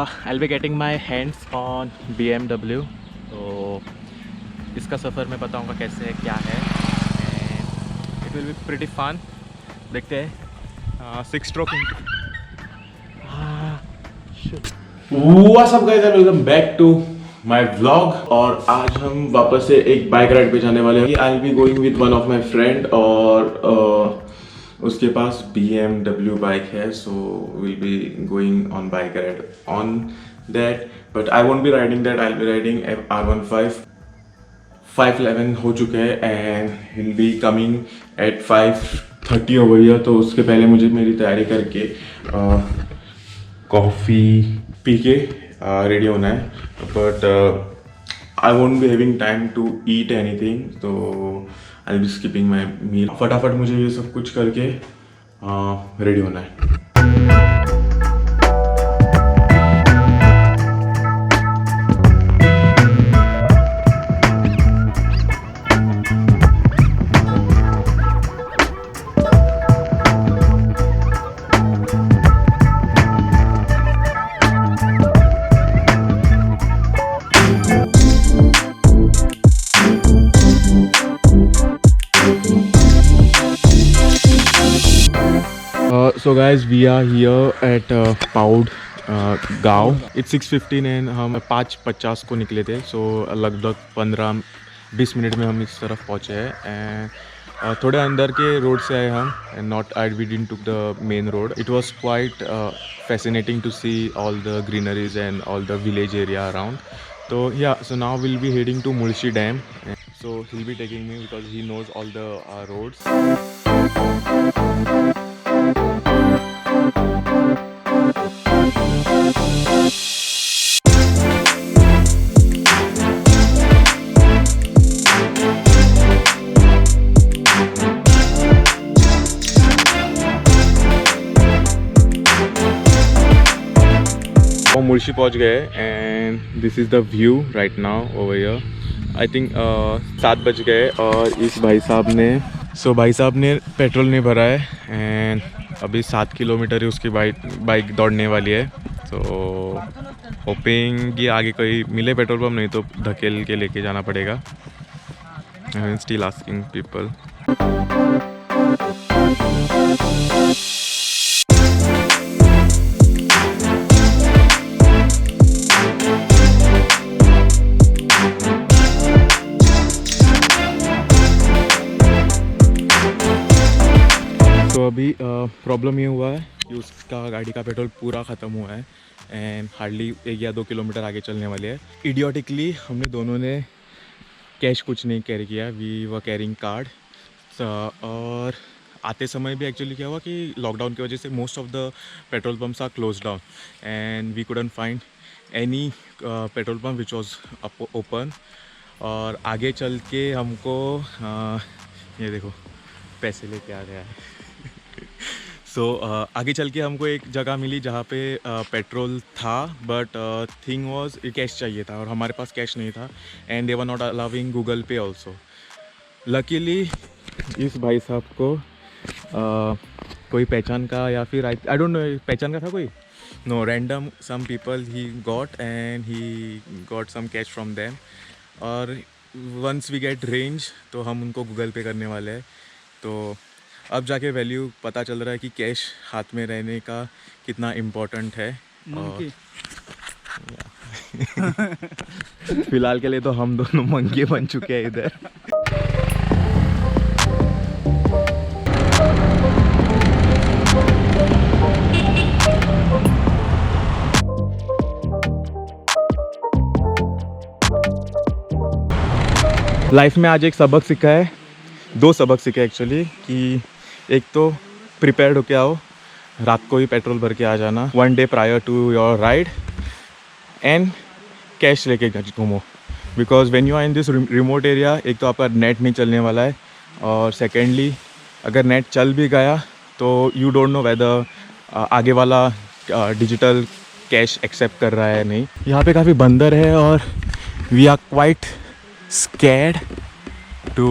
I'll be getting my hands on BMW. तो इसका सफ़र मैं बताऊंगा कैसे है क्या है and it will be pretty fun. देखते हैं 6 stroke. What's up guys and welcome back to my vlog। और आज हम वापस से एक बाइक राइड पे जाने वाले हैं। I'll be going with one of my friend और उसके पास BMW बाइक है, so we'll be going on bike ride on that, but I won't be riding that। I'll be riding R15 511 हो चुके हैं and he'll be coming at 5:30 over here। तो उसके पहले मुझे मेरी तैयारी करके कॉफ़ी पी के रेडी होना है, but I won't be having time to eat anything, तो आई बी स्किपिंग माई मील। फटाफट मुझे ये सब कुछ करके रेडी होना है। So guys, we are here at Paud गाँव। It's 6:15 and हम 5:50 को निकले थे, so लगभग 15-20 मिनट में हम इस तरफ पहुँचे हैं। एंड थोड़े अंदर के रोड से आए हम, and not we didn't took the main road। It was quite fascinating to see all the greeneries and all the village area around। So yeah, so now we'll be heading to Mulshi Dam, so he'll be taking me because he knows all the roads। Murshi पहुंच गए and this is the view right now over here. I think 7 बज गए और इस भाई साहब ने petrol नहीं भरा है एंड अभी 7 किलोमीटर ही उसकी बाइक दौड़ने वाली है। तो होपिंग कि आगे कोई मिले पेट्रोल पंप, नहीं तो धकेल के लेके जाना पड़ेगा। I am still asking people. तो अभी प्रॉब्लम ये हुआ है कि उसका गाड़ी का पेट्रोल पूरा ख़त्म हुआ है एंड हार्डली 1 या 2 किलोमीटर आगे चलने वाले हैं। इडियोटिकली हमने दोनों ने कैश कुछ नहीं कैरी किया, वी वर कैरिंग कार्ड। और आते समय भी एक्चुअली क्या हुआ कि लॉकडाउन की वजह से most of the petrol pumps are close down and we couldn't find any petrol pump which was open. और आगे चल के हमको ये देखो पैसे लेके आ गया है। सो आगे चल के हमको एक जगह मिली जहाँ पे पेट्रोल था, बट थिंग वाज कैश चाहिए था और हमारे पास कैश नहीं था and they were not allowing Google पे ऑल्सो। लकीली इस भाई साहब को कोई पहचान का या फिर आई डोंट नो पहचान का था कोई, no random some people he got and he got some cash from them. और वंस वी गेट रेंज तो हम उनको गूगल पे करने वाले हैं। तो अब जाके वैल्यू पता चल रहा है कि कैश हाथ में रहने का कितना इम्पोर्टेंट है। और फिलहाल के लिए तो हम दोनों मंगे बन चुके हैं इधर। लाइफ में आज एक सबक सीखा है, 2 सबक सीखे एक्चुअली, कि एक तो प्रिपेयर्ड होके आओ, रात को ही पेट्रोल भर के आ जाना 1 day prior to your ride, and cash लेके घूमो, because when you are in this remote area एक तो आपका नेट नहीं चलने वाला है और सेकेंडली अगर नेट चल भी गया तो यू डोंट नो वेदर आगे वाला डिजिटल कैश एक्सेप्ट कर रहा है नहीं। यहाँ पे काफ़ी बंदर है और we are quite scared to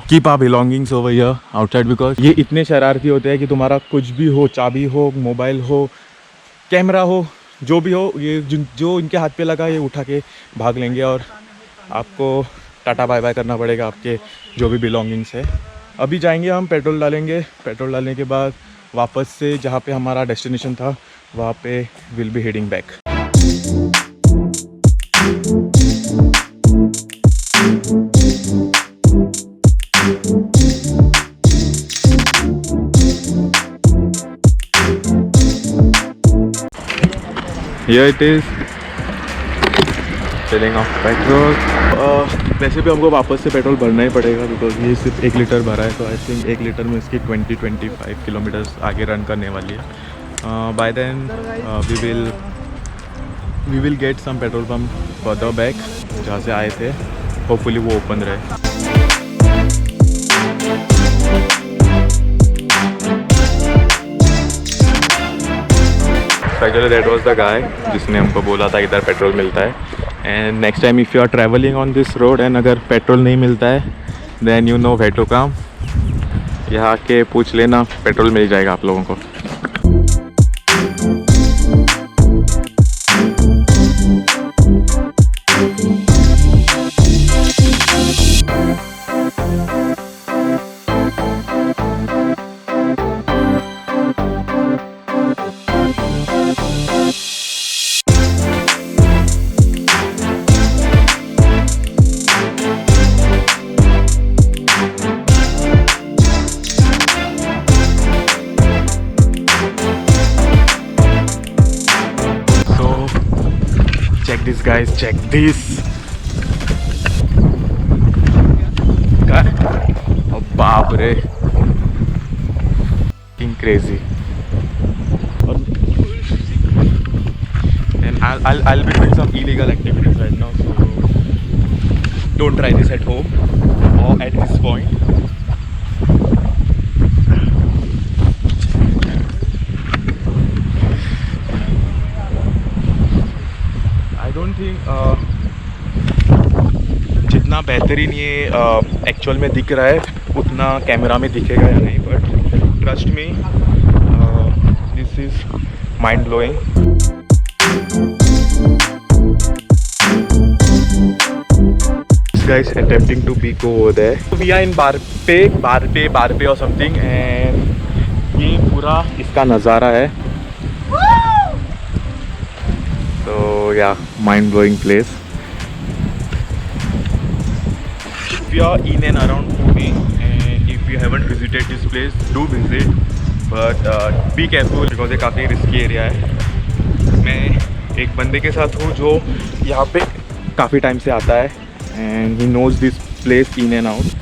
keep our belongings over here outside, because ये इतने शरारती होते हैं कि तुम्हारा कुछ भी हो, चाबी हो, मोबाइल हो, कैमरा हो, जो भी हो ये जो इनके हाथ पे लगा ये उठा के भाग लेंगे और आपको टाटा बाय बाय करना पड़ेगा आपके जो भी बिलोंगिंग्स है। अभी जाएंगे हम, पेट्रोल डालेंगे, पेट्रोल डालने के बाद वापस से जहाँ पे हमारा डेस्टिनेशन था वहाँ पे will be heading back. Here it is, filling off petrol। वैसे भी हमको वापस से पेट्रोल भरना ही पड़ेगा बिकॉज ये सिर्फ 1 लीटर भरा है, तो आई थिंक 1 लीटर में इसकी 20-25 किलोमीटर्स आगे रन करने वाली है। By then we will get some petrol pump further back जहाँ से आए थे, होपफुली वो ओपन रहे। Actually that was the guy जिसने हमको बोला था इधर पेट्रोल मिलता है। And next time if you are travelling on this road and अगर पेट्रोल नहीं मिलता है then you know where to come, यहाँ के पूछ लेना, पेट्रोल मिल जाएगा आप लोगों को। Check this guys, check this. Oh, बाप रे, fucking crazy. And I'll be doing some illegal activities right now, so don't try this at home or at this point. जितना बेहतरीन ये एक्चुअल में दिख रहा है उतना कैमरा में दिखेगा या नहीं, but trust me this is mind blowing. Guys attempting to peek over there. We are in बारपे or something, and ये पूरा इसका नज़ारा है। So yeah, mind-blowing place. If you are in and around Pune and if you haven't visited this place, do visit, but be careful because ये काफ़ी risky area है। मैं एक बंदे के साथ हूँ जो यहाँ पे काफ़ी टाइम से आता है and he knows this place in and out.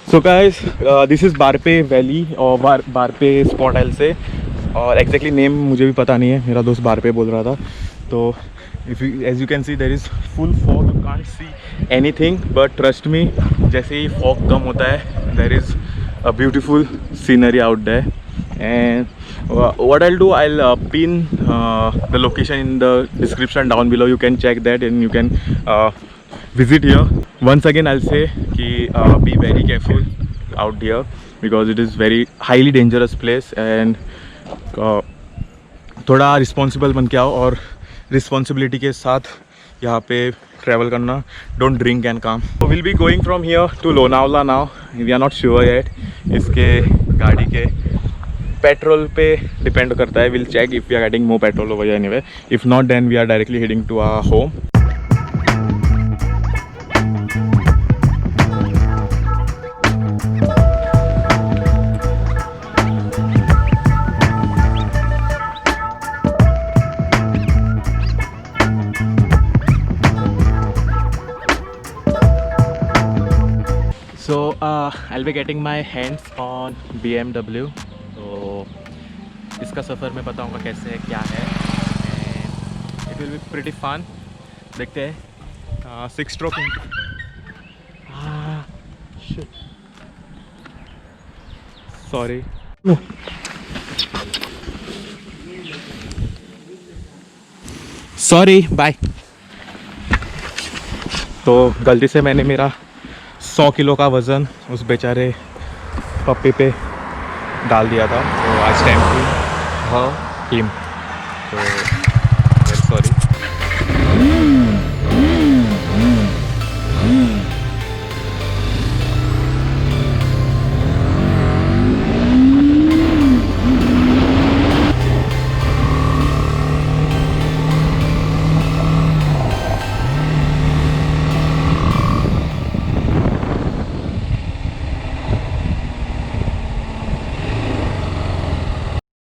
So guys, this is Barpe valley और बारपे स्पॉट आई से, और एग्जैक्टली नेम मुझे भी पता नहीं है, मेरा दोस्त बारपे बोल रहा था। तो if you as you can see there is full fog, you can't see anything, but trust me जैसे ही फॉग कम होता है there is a beautiful scenery out there. And what I'll do, I'll pin the location in the description down below. You can check that and you can visit here. Once again I'll say कि be very careful out here because it is very highly dangerous place, and थोड़ा responsible बन के आओ और responsibility के साथ यहाँ पे ट्रैवल करना। Don't drink and calm. Will be going from here to Lonavala now, we are not sure yet. इसके गाड़ी के पेट्रोल पे डिपेंड करता है, will check if we are getting more petrol over here anyway, if not then we are directly heading to our home. So I'll be getting my hands on BMW. तो इसका सफ़र मैं बताऊंगा कैसे है, क्या है, and it will be pretty fun. देखते हैं। 6 स्ट्रोक सॉरी सॉरी बाय। तो गलती से मैंने मेरा 100 किलो का वज़न उस बेचारे पप्पी पे डाल दिया था, तो आज टाइम टू हिम। तो